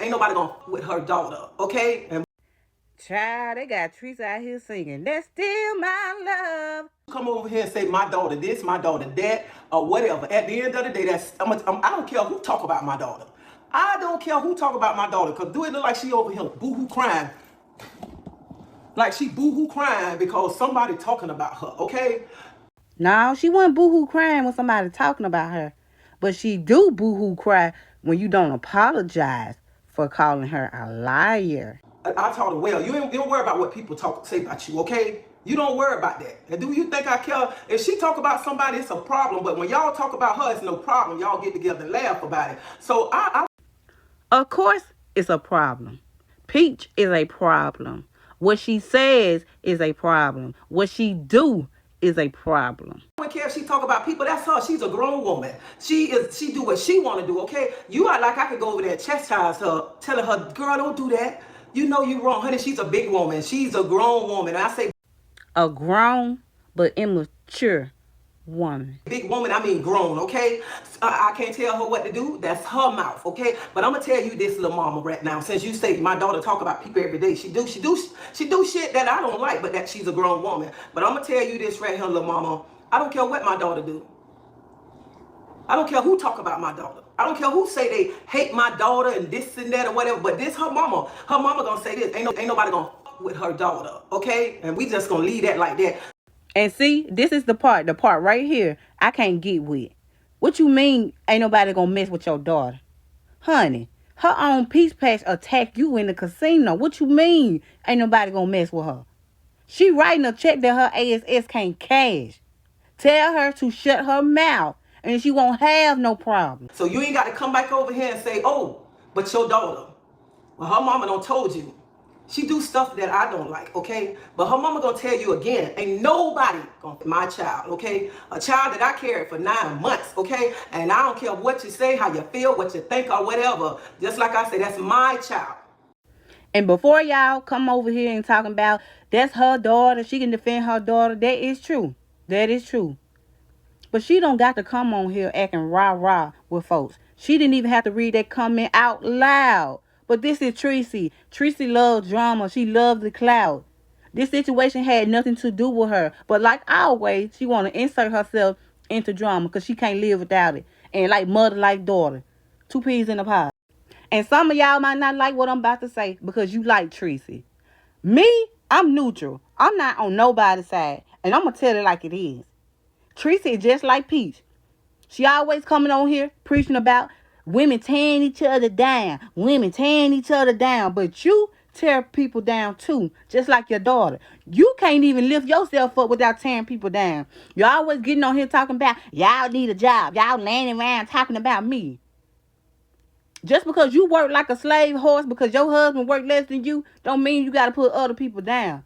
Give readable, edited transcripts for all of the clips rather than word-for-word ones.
ain't nobody gonna with her daughter, okay? And Child, they got Teresa out here singing, "That's still my love." come over here and say my daughter this, my daughter that, or whatever. At the end of the day, I don't care who talk about my daughter. I don't care who talk about my daughter, because do it look like she over here boo-hoo crying. Like she boo-hoo crying because somebody talking about her, okay? No, she wasn't boo-hoo crying when somebody talking about her. But she do boo-hoo cry when you don't apologize for calling her a liar. I told her, well, you don't worry about what people say about you, okay? You don't worry about that. And do you think I care? If she talk about somebody, it's a problem. But when y'all talk about her, it's no problem. Y'all get together and laugh about it. So Of course, it's a problem. Peach is a problem. What she says is a problem. What she do is a problem. I don't care if she talk about people. That's her. She's a grown woman. She do what she want to do, okay? You are like I could go over there and chastise her, telling her, girl, don't do that. You know you wrong. Honey, she's a big woman. She's a grown woman. And I say a grown but immature woman. Big woman, I mean grown, okay? I can't tell her what to do. That's her mouth, okay? But I'm gonna tell you this, little mama, right now. Since you say my daughter talk about people every day, she do shit that I don't like, but that she's a grown woman. But I'm gonna tell you this right here, little mama. I don't care what my daughter do. I don't care who talk about my daughter. I don't care who say they hate my daughter and this and that or whatever. But this her mama. Her mama gonna say this. Ain't nobody gonna fuck with her daughter, okay? And we just gonna leave that like that. And see, this is the part right here I can't get with. What you mean ain't nobody gonna mess with your daughter? Honey, her own peace patch attacked you in the casino. What you mean ain't nobody gonna mess with her? She writing a check that her ASS can't cash. Tell her to shut her mouth and she won't have no problem. So you ain't got to come back over here and say, oh, but your daughter. Well, her mama done told you. She do stuff that I don't like, okay? But her mama gonna tell you again, ain't nobody gonna fit my child, okay? A child that I carried for 9 months, okay? And I don't care what you say, how you feel, what you think, or whatever. Just like I say, that's my child. And before y'all come over here and talking about that's her daughter, she can defend her daughter, that is true. That is true. But she don't got to come on here acting rah-rah with folks. She didn't even have to read that comment out loud. But this is Tracy. Tracy loves drama. She loves the clout. This situation had nothing to do with her. But like always, she want to insert herself into drama because she can't live without it. And like mother, like daughter. 2 peas in a pod. And some of y'all might not like what I'm about to say because you like Tracy. Me, I'm neutral. I'm not on nobody's side. And I'm going to tell it like it is. Tracy is just like Peach. She always coming on here preaching about women tearing each other down. Women tearing each other down. But you tear people down too, just like your daughter. You can't even lift yourself up without tearing people down. You're always getting on here talking about, y'all need a job. Y'all landing around talking about me. Just because you work like a slave horse, because your husband worked less than you, don't mean you got to put other people down.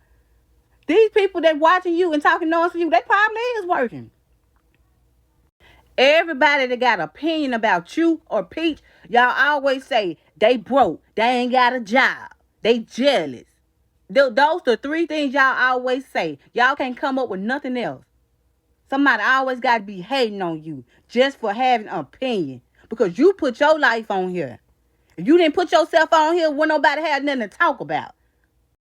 These people that watching you and talking noise to you, they probably is working. Everybody that got an opinion about you or Peach, y'all always say they broke. They ain't got a job. They jealous. Those the 3 things y'all always say. Y'all can't come up with nothing else. Somebody always got to be hating on you just for having an opinion. Because you put your life on here. If you didn't put yourself on here, wouldn't nobody have nothing to talk about.